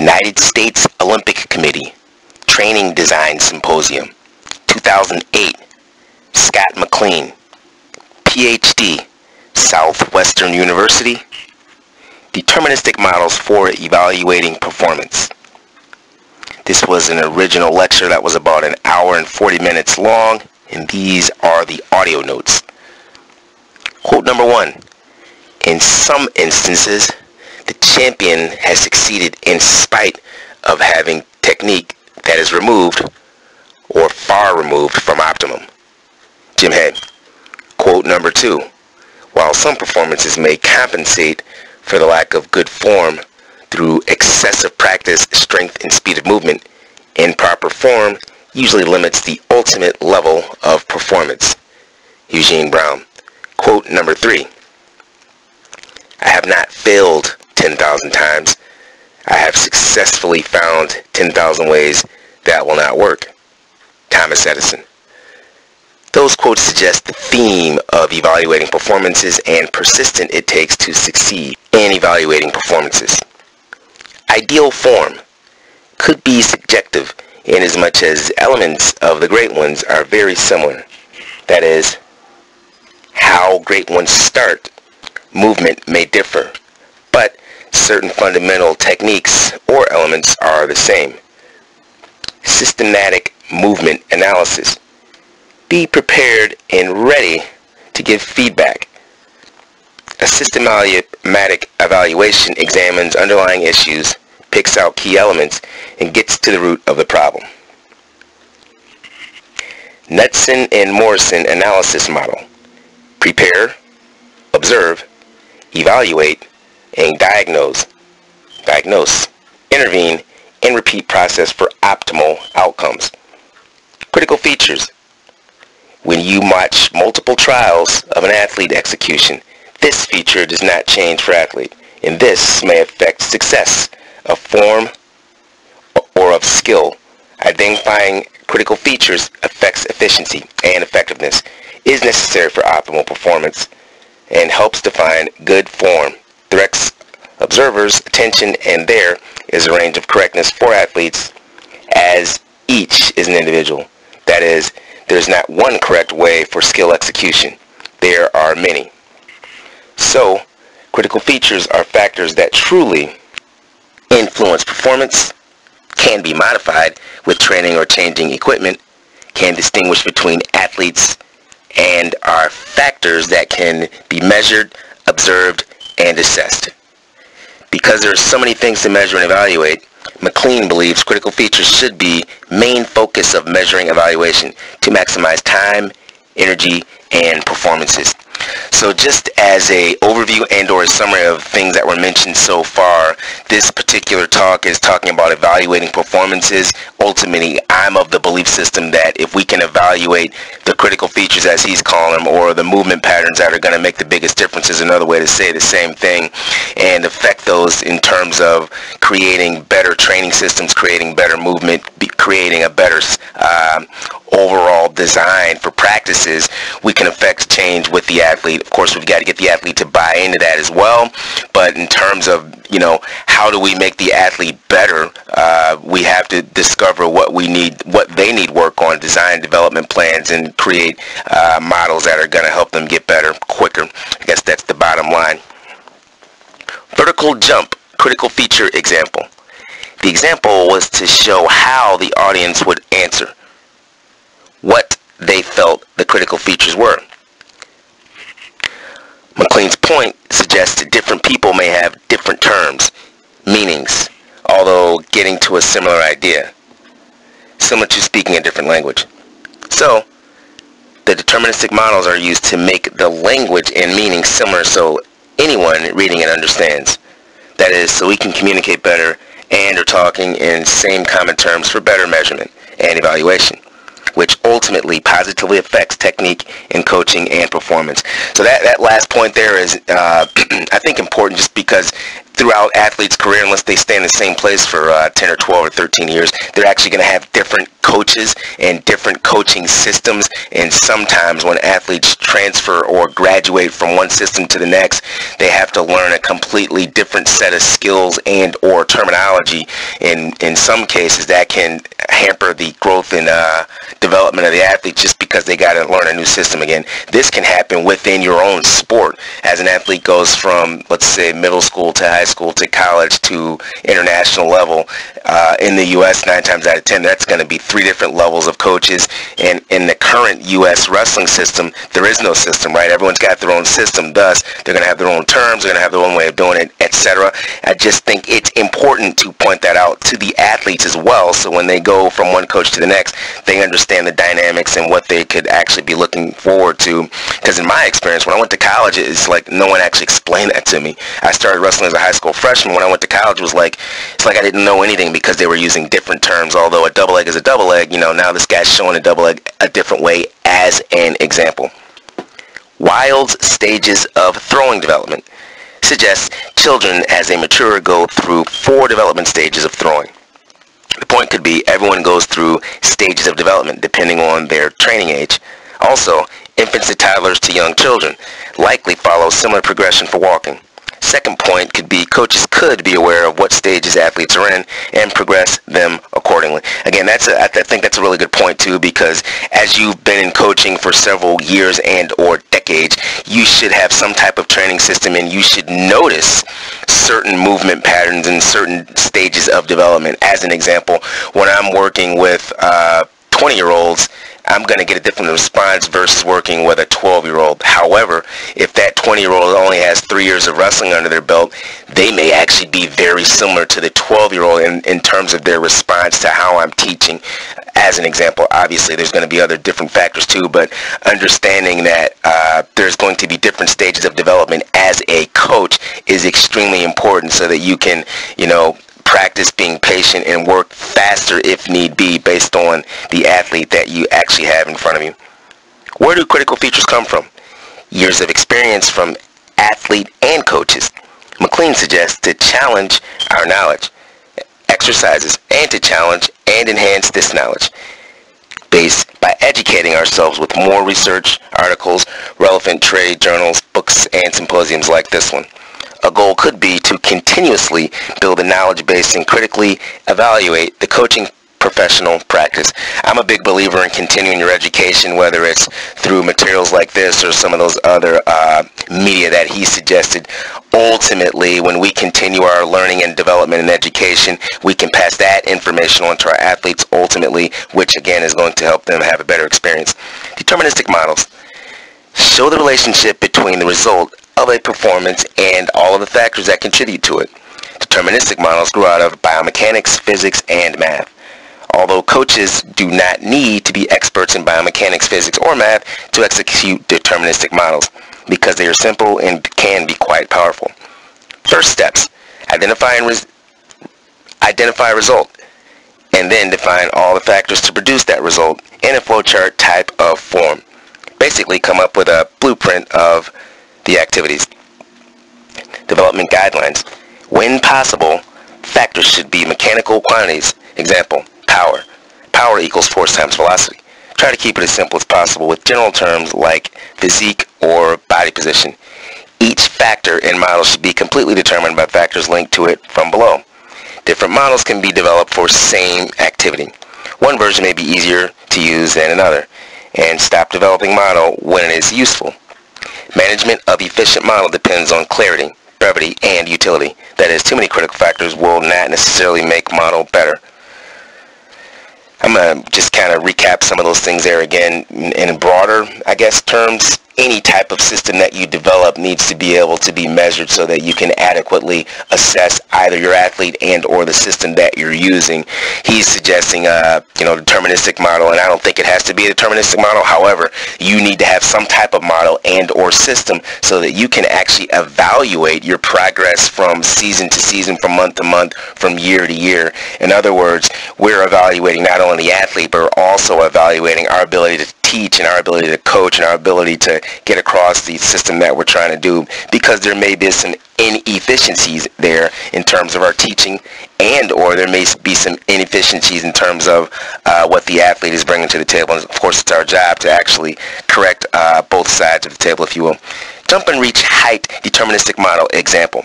United States Olympic Committee Training Design Symposium, 2008, Scott McLean, Ph.D., Southwestern University, Deterministic Models for Evaluating Performance. This was an original lecture that was about an hour and 40 minutes long, and these are the audio notes. Quote number 1. In some instances, the champion has succeeded in spite of having technique that is removed or far removed from optimum. Jim Head. Quote number 2. While some performances may compensate for the lack of good form through excessive practice, strength, and speed of movement, improper form usually limits the ultimate level of performance. Eugene Brown. Quote number 3. I have not failed 10,000 times. I have successfully found 10,000 ways that will not work. Thomas Edison. Those quotes suggest the theme of evaluating performances and persistent it takes to succeed in evaluating performances. Ideal form could be subjective in as much as elements of the great ones are very similar. That is, how great ones start, movement may differ, but certain fundamental techniques or elements are the same. Systematic movement analysis. Be prepared and ready to give feedback. A systematic evaluation examines underlying issues, picks out key elements, and gets to the root of the problem. Knutson and Morrison analysis model. Prepare, observe, evaluate, and diagnose, intervene, and repeat process for optimal outcomes. Critical features. When you watch multiple trials of an athlete execution, this feature does not change for athlete, and this may affect success of form or of skill. Identifying critical features affects efficiency and effectiveness, is necessary for optimal performance, and helps define good form, directs observers' attention, and there is a range of correctness for athletes as each is an individual. That is, there's not one correct way for skill execution. There are many. So, critical features are factors that truly influence performance, can be modified with training or changing equipment, can distinguish between athletes, and are factors that can be measured, observed, and assessed. Because there are so many things to measure and evaluate, McLean believes critical features should be main focus of measuring evaluation to maximize time, energy, and performances. So just as a overview and or a summary of things that were mentioned so far, this particular talk is talking about evaluating performances. Ultimately, I'm of the belief system that if we can evaluate the critical features, as he's calling them, or the movement patterns that are going to make the biggest differences, another way to say the same thing, and affect those in terms of creating better training systems, creating better movement, creating a better overall design for practices, we can affect change with the athlete. Of course, we've got to get the athlete to buy into that as well, but in terms of, how do we make the athlete better, we have to discover what they need work on, design development plans, and create models that are going to help them get better quicker. I guess that's the bottom line. Vertical jump, critical feature example. The example was to show how the audience would answer what they felt the critical features were. McLean's point suggests that different people may have different terms, meanings, although getting to a similar idea, similar to speaking a different language. So, the deterministic models are used to make the language and meaning similar so anyone reading it understands. That is, so we can communicate better and are talking in same common terms for better measurement and evaluation, which ultimately positively affects technique in coaching and performance. So that last point there is, I think, important, just because throughout athletes' career, unless they stay in the same place for 10 or 12 or 13 years, they're actually going to have different coaches and different coaching systems. And sometimes when athletes transfer or graduate from one system to the next, they have to learn a completely different set of skills and or terminology. In some cases, that can hamper the growth and development of the athlete just because they got to learn a new system again. This can happen within your own sport. As an athlete goes from, let's say, middle school to high school to college to international level, in the U.S., 9 times out of 10, that's going to be 3 different levels of coaches. And in the current U.S. wrestling system, there is no system, right? Everyone's got their own system. Thus, they're going to have their own terms, they're going to have their own way of doing it, etc. I just think it's important to point that out to the athletes as well, so when they go from one coach to the next, they understand the dynamics and what they could actually be looking forward to. Because in my experience, when I went to college, it's like no one actually explained that to me. I started wrestling as a high school freshman. When I went to college, it's like I didn't know anything because they were using different terms. Although a double leg is a double leg, now this guy's showing a double leg a different way as an example. Wild's stages of throwing development suggests children as they mature go through 4 development stages of throwing. The point could be everyone goes through stages of development depending on their training age. Also, infants to toddlers to young children likely follow similar progression for walking. Second point could be coaches could be aware of what stages athletes are in and progress them accordingly. Again, I think that's a really good point too, because as you've been in coaching for several years and or decades, you should have some type of training system and you should notice certain movement patterns and certain stages of development. As an example, when I'm working with 20-year-olds, I'm going to get a different response versus working with a 12-year-old. However, if that 20-year-old only has 3 years of wrestling under their belt, they may actually be very similar to the 12-year-old in terms of their response to how I'm teaching. As an example, obviously there's going to be other different factors too, but understanding that there's going to be different stages of development as a coach is extremely important so that you can, practice being patient and work faster if need be based on the athlete that you actually have in front of you. Where do critical features come from? Years of experience from athlete and coaches. McLean suggests to challenge our knowledge, exercises, and to challenge and enhance this knowledge by educating ourselves with more research, articles, relevant trade journals, books, and symposiums like this one. A goal could be to continuously build a knowledge base and critically evaluate the coaching professional practice. I'm a big believer in continuing your education, whether it's through materials like this or some of those other media that he suggested. Ultimately, when we continue our learning and development and education, we can pass that information on to our athletes ultimately, which again is going to help them have a better experience. Deterministic models show the relationship between the result of a performance and all of the factors that contribute to it. Deterministic models grew out of biomechanics, physics, and math. Although coaches do not need to be experts in biomechanics, physics, or math to execute deterministic models because they are simple and can be quite powerful. First steps: identify a result, and then define all the factors to produce that result in a flowchart type of form. Basically, come up with a blueprint of the activities. Development guidelines. When possible, factors should be mechanical quantities. Example, power. Power equals force times velocity. Try to keep it as simple as possible with general terms like physique or body position. Each factor in models should be completely determined by factors linked to it from below. Different models can be developed for same activity. One version may be easier to use than another, and stop developing model when it is useful. Management of efficient model depends on clarity, brevity, and utility. That is, too many critical factors will not necessarily make model better. I'm going to just kind of recap some of those things there again in broader, terms. Any type of system that you develop needs to be able to be measured so that you can adequately assess either your athlete and or the system that you're using. He's suggesting deterministic model, and I don't think it has to be a deterministic model. However, you need to have some type of model and or system so that you can actually evaluate your progress from season to season, from month to month, from year to year. In other words, we're evaluating not only the athlete, but we're also evaluating our ability teach and our ability to coach and our ability to get across the system that we're trying to do, because there may be some inefficiencies there in terms of our teaching, and or there may be some inefficiencies in terms of what the athlete is bringing to the table. And of course, it's our job to actually correct both sides of the table, if you will. Jump and reach height deterministic model example.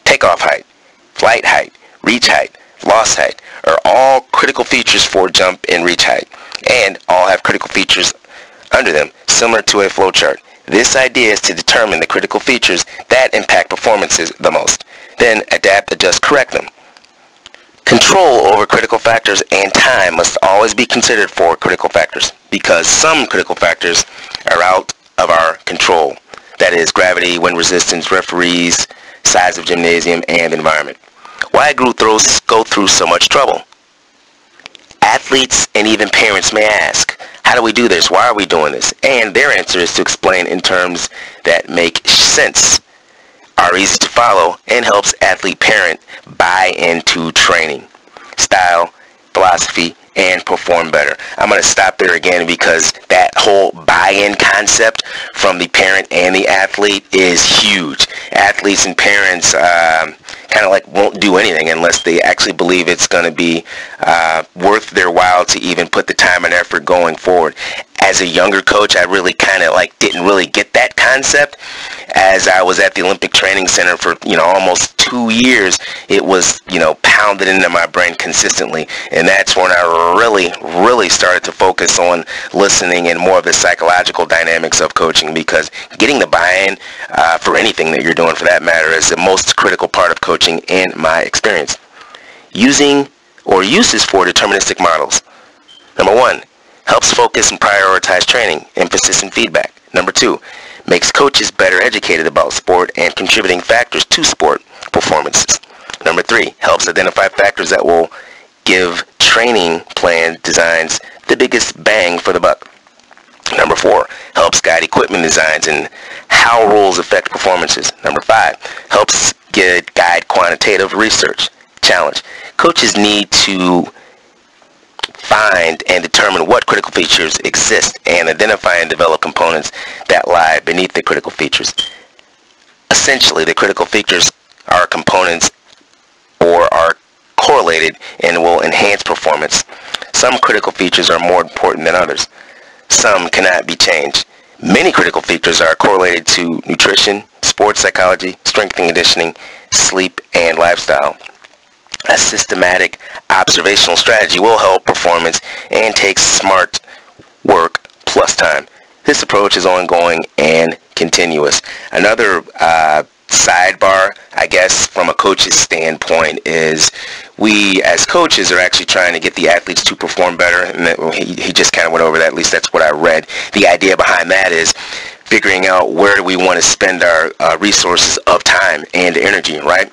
Takeoff height, flight height, reach height, loss height are all critical features for jump and reach height, and all have critical features under them similar to a flowchart. This idea is to determine the critical features that impact performances the most, then adapt, adjust, correct them. Control over critical factors and time must always be considered for critical factors, because some critical factors are out of our control. That is gravity, wind resistance, referees, size of gymnasium, and environment. Why go through so much trouble? Athletes and even parents may ask, how do we do this? Why are we doing this? And their answer is to explain in terms that make sense, are easy to follow, and helps athlete parent buy into training, style, philosophy, and perform better. I'm going to stop there again, because that whole buy-in concept from the parent and the athlete is huge. Athletes and parents kind of like won't do anything unless they actually believe it's going to be worth their while to even put the time and effort going forward. As a younger coach, I really kind of like didn't really get that concept. As I was at the Olympic Training Center for almost 2 years, it was pounded into my brain consistently, and that's when I really started to focus on listening and more of the psychological dynamics of coaching, because getting the buy-in for anything that you're doing, for that matter, is the most critical part of coaching in my experience. Using or uses for deterministic models. Number 1, helps focus and prioritize training, emphasis, and feedback. Number 2, makes coaches better educated about sport and contributing factors to sport performances. Number 3, helps identify factors that will give training plan designs the biggest bang for the buck. Number 4, helps guide equipment designs and how rules affect performances. Number 5, helps guide quantitative research. Challenge. Coaches need to find and determine what critical features exist and identify and develop components that lie beneath the critical features. Essentially, the critical features are components or are correlated and will enhance performance. Some critical features are more important than others. Some cannot be changed. Many critical features are correlated to nutrition, sports psychology, strength and conditioning, sleep, and lifestyle. A systematic observational strategy will help performance and takes smart work plus time. This approach is ongoing and continuous. Another sidebar, I guess, from a coach's standpoint is we as coaches are actually trying to get the athletes to perform better, and he just kind of went over that, at least that's what I read. The idea behind that is figuring out where do we want to spend our resources of time and energy, right?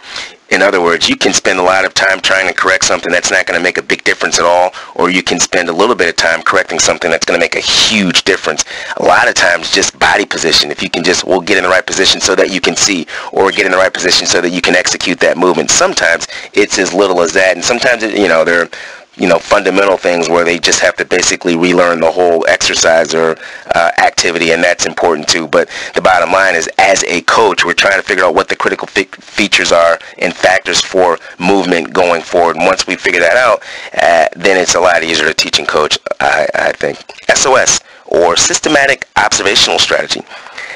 In other words, you can spend a lot of time trying to correct something that's not going to make a big difference at all, or you can spend a little bit of time correcting something that's going to make a huge difference. A lot of times, just body position. If you can just, get in the right position so that you can see, or get in the right position so that you can execute that movement. Sometimes it's as little as that, and sometimes there are fundamental things where they just have to basically relearn the whole exercise or activity, and that's important too. But the bottom line is, as a coach, we're trying to figure out what the critical features are and factors for movement going forward. And once we figure that out, then it's a lot easier to teach and coach, I think. SOS, or Systematic Observational Strategy.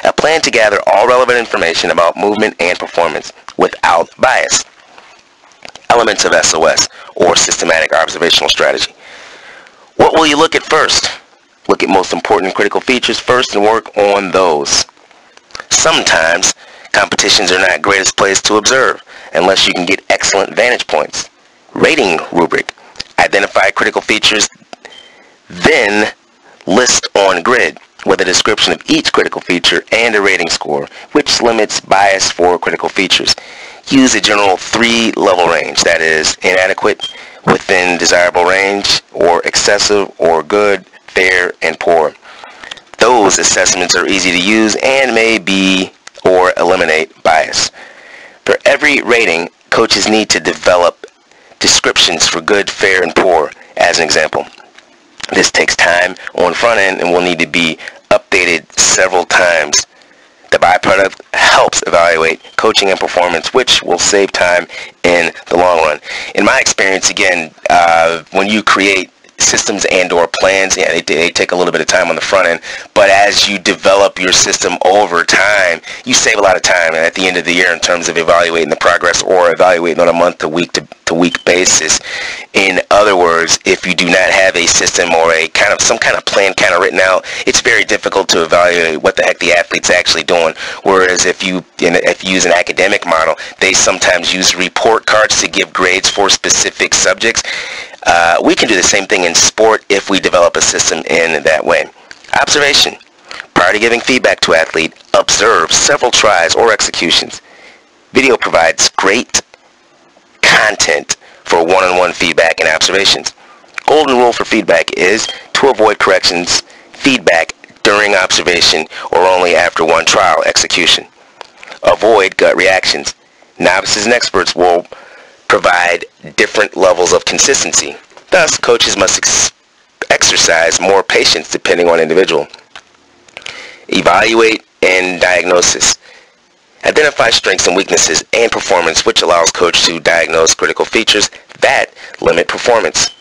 A plan to gather all relevant information about movement and performance without bias. Elements of SOS, or Systematic Observational Strategy. What will you look at first? Look at most important critical features first and work on those. Sometimes competitions are not the greatest place to observe unless you can get excellent vantage points. Rating rubric. Identify critical features, then list on grid with a description of each critical feature and a rating score, which limits bias for critical features. Use a general 3-level range, that is, inadequate, within desirable range, or excessive, or good, fair, and poor. Those assessments are easy to use and may be or eliminate bias. For every rating, coaches need to develop descriptions for good, fair, and poor, as an example. This takes time on front end and will need to be updated several times. The byproduct helps evaluate coaching and performance, which will save time in the long run. In my experience, again, when you create systems and or plans, yeah, they take a little bit of time on the front end, but as you develop your system over time, you save a lot of time at the end of the year in terms of evaluating the progress or evaluating on a month to week basis. In other words, if you do not have a system or some kind of plan written out, it's very difficult to evaluate what the heck the athlete's actually doing. Whereas if you use an academic model, they sometimes use report cards to give grades for specific subjects. We can do the same thing in sport if we develop a system in that way. Observation. Prior to giving feedback to an athlete, observe several tries or executions. Video provides great content for one-on-one feedback and observations. Golden rule for feedback is to avoid corrections, feedback during observation, or only after one trial execution. Avoid gut reactions. Novices and experts will provide different levels of consistency. Thus, coaches must exercise more patience depending on individual. Evaluate and diagnosis. Identify strengths and weaknesses and performance, which allows coach to diagnose critical features that limit performance.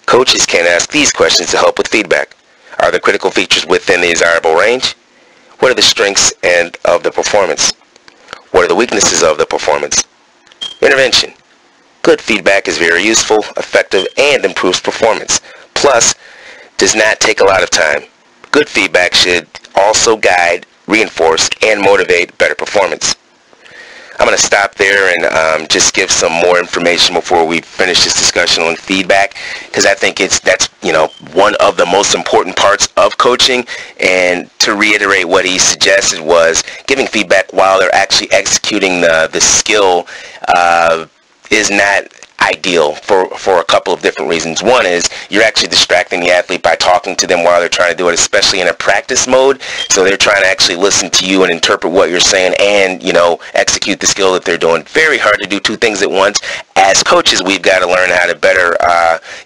Coaches can ask these questions to help with feedback. Are the critical features within the desirable range? What are the strengths of the performance? What are the weaknesses of the performance? Intervention. Good feedback is very useful, effective, and improves performance. Plus, does not take a lot of time. Good feedback should also guide, reinforce, and motivate better performance. I'm going to stop there and just give some more information before we finish this discussion on feedback, because I think that's one of the most important parts of coaching. And to reiterate, what he suggested was giving feedback while they're actually executing the skill is not ideal for a couple of different reasons. One is you're actually distracting the athlete by talking to them while they're trying to do it, especially in a practice mode. So they're trying to actually listen to you and interpret what you're saying and, execute the skill that they're doing. Very hard to do two things at once. As coaches, we've got to learn how to better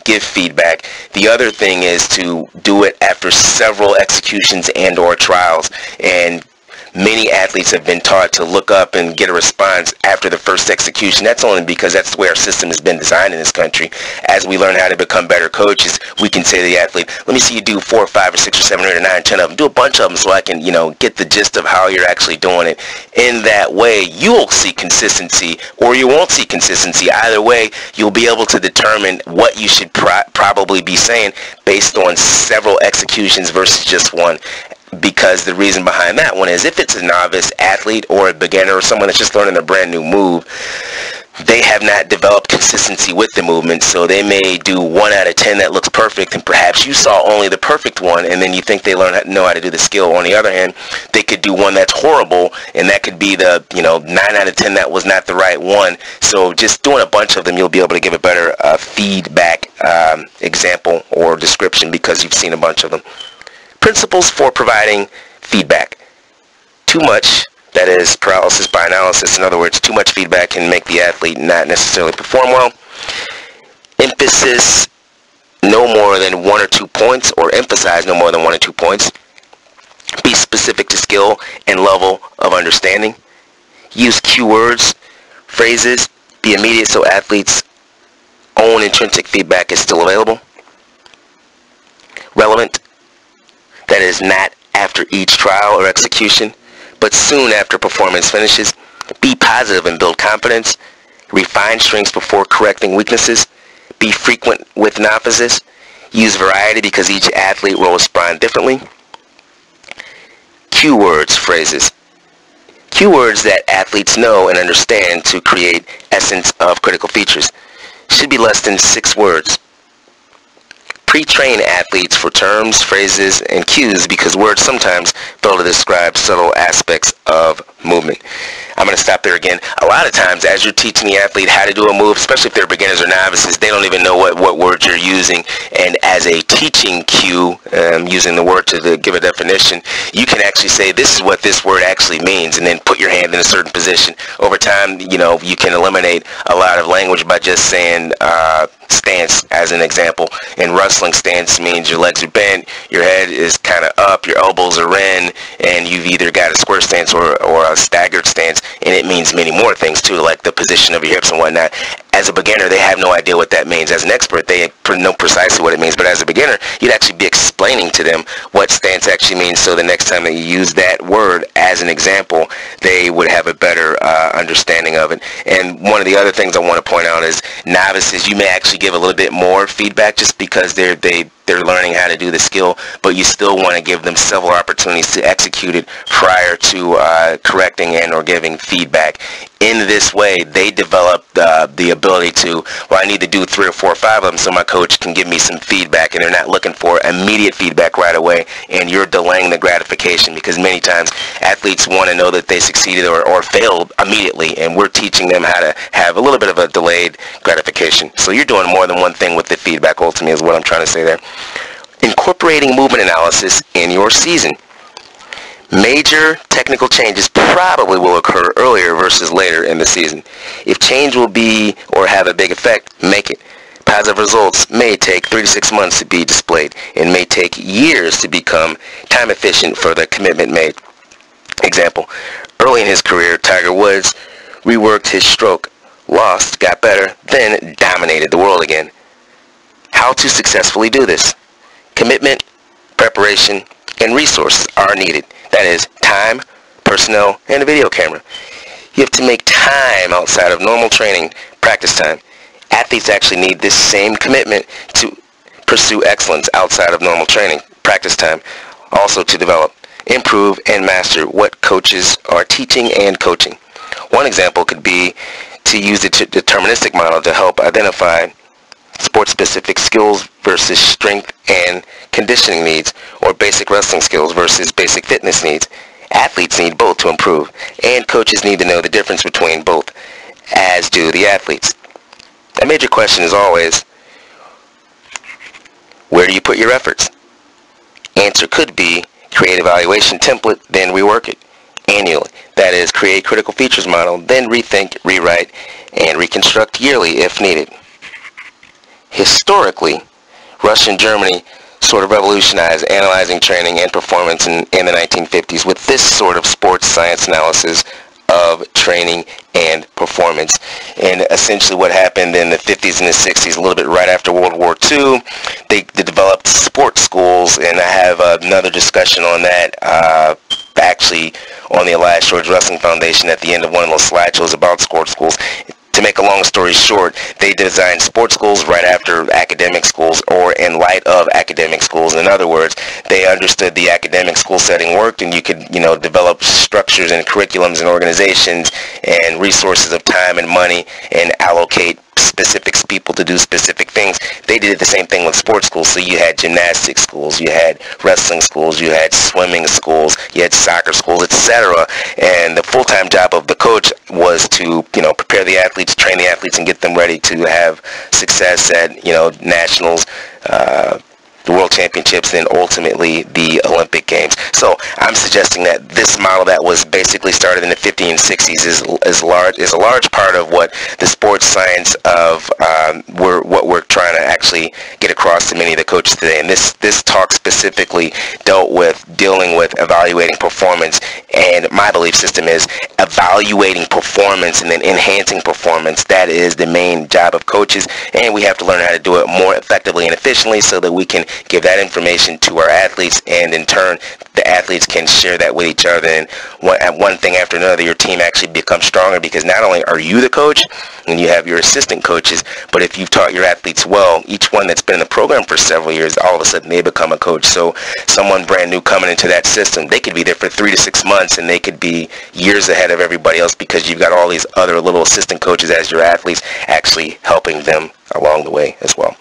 give feedback. The other thing is to do it after several executions and or trials. And many athletes have been taught to look up and get a response after the first execution. That's only because that's the way our system has been designed in this country. As we learn how to become better coaches, we can say to the athlete, let me see you do 4 or 5 or 6 or 7 or 8 or 9 or 10 of them. Do a bunch of them so I can, get the gist of how you're actually doing it. In that way, you'll see consistency or you won't see consistency. Either way, you'll be able to determine what you should probably be saying based on several executions versus just one. Because the reason behind that one is if it's a novice athlete or a beginner or someone that's just learning a brand new move, they have not developed consistency with the movement, so they may do 1 out of 10 that looks perfect, and perhaps you saw only the perfect one, and then you think they know how to do the skill. On the other hand, they could do one that's horrible, and that could be the 9 out of 10 that was not the right one. So just doing a bunch of them, you'll be able to give a better feedback example or description because you've seen a bunch of them. Principles for providing feedback. Too much, that is paralysis by analysis. In other words, too much feedback can make the athlete not necessarily perform well. Emphasis no more than 1 or 2 points, or emphasize no more than 1 or 2 points. Be specific to skill and level of understanding. Use keywords, phrases. Be immediate so athletes' own intrinsic feedback is still available. Relevant. That is not after each trial or execution, but soon after performance finishes. Be positive and build confidence. Refine strengths before correcting weaknesses. Be frequent with novices. Use variety because each athlete will respond differently. Keywords, phrases. Keywords that athletes know and understand to create essence of critical features. Should be less than 6 words. Pre-train athletes for terms, phrases, and cues because words sometimes fail to describe subtle aspects of movement. I'm going to stop there again. A lot of times as you're teaching the athlete how to do a move, especially if they're beginners or novices, they don't even know what words you're using. And as a teaching cue, using the word to give a definition, you can actually say, this is what this word actually means, and then put your hand in a certain position. Over time, you can eliminate a lot of language by just saying stance as an example. In wrestling, stance means your legs are bent, your head is kind of up, your elbows are in, and you've either got a square stance or a staggered stance, and it means many more things too, like the position of your hips and whatnot. As a beginner, they have no idea what that means. As an expert, they know precisely what it means, but as a beginner, you'd actually be explaining to them what stance actually means, so the next time that you use that word as an example, they would have a better understanding of it. And one of the other things I want to point out is novices, you may actually give a little bit more feedback just because they're learning how to do the skill, but you still want to give them several opportunities to execute it prior to correcting and or giving feedback. In this way, they develop the ability to, well, I need to do 3 or 4 or 5 of them so my coach can give me some feedback, and they're not looking for immediate feedback right away, and you're delaying the gratification, because many times athletes want to know that they succeeded or failed immediately, and we're teaching them how to have a little bit of a delayed gratification. So you're doing more than one thing with the feedback, ultimately, is what I'm trying to say there. Incorporating movement analysis in your season. Major technical changes probably will occur earlier versus later in the season. If change will be or have a big effect, make it. Positive results may take 3 to 6 months to be displayed and may take years to become time efficient for the commitment made. Example, early in his career, Tiger Woods reworked his stroke, lost, got better, then dominated the world again. How to successfully do this? Commitment, preparation, and resources are needed. That is time, personnel, and a video camera. You have to make time outside of normal training, practice time. Athletes actually need this same commitment to pursue excellence outside of normal training, practice time, also to develop, improve, and master what coaches are teaching and coaching. One example could be to use the deterministic model to help identify sports-specific skills versus strength and conditioning needs, or basic wrestling skills versus basic fitness needs. Athletes need both to improve, and coaches need to know the difference between both, as do the athletes. A major question is always, where do you put your efforts? Answer could be create evaluation template, then rework it annually. That is, create critical features model, then rethink, rewrite, and reconstruct yearly if needed. Historically, Russia and Germany sort of revolutionized analyzing training and performance in the 1950s with this sort of sports science analysis of training and performance. And essentially what happened in the 50s and the 60s, a little bit right after World War II, they developed sports schools, and I have another discussion on that actually on the Elias George Wrestling Foundation at the end of one of those slideshows about sports schools. To make a long story short, they designed sports schools right after academic schools, or in light of academic schools. In other words, they understood the academic school setting worked, and you could, develop structures and curriculums and organizations and resources of time and money and allocate specific people to do specific things. They did the same thing with sports schools. So you had gymnastics schools, you had wrestling schools, you had swimming schools, you had soccer schools, etc. And the full-time job of the coach was to, prepare the athletes, train the athletes, and get them ready to have success at, nationals, the World Championships, and ultimately the Olympic Games. So I'm suggesting that this model that was basically started in the 50s and 60s is a large part of what the sports science of what we're trying to actually get across to many of the coaches today. And this talk specifically dealing with evaluating performance. And my belief system is evaluating performance and then enhancing performance. That is the main job of coaches, and we have to learn how to do it more effectively and efficiently so that we can give that information to our athletes, and in turn the athletes can share that with each other, and one thing after another, your team actually becomes stronger, because not only are you the coach and you have your assistant coaches, but if you've taught your athletes well, each one that's been in the program for several years, all of a sudden they become a coach. So someone brand new coming into that system, they could be there for 3 to 6 months, and they could be years ahead of everybody else, because you've got all these other little assistant coaches as your athletes actually helping them along the way as well.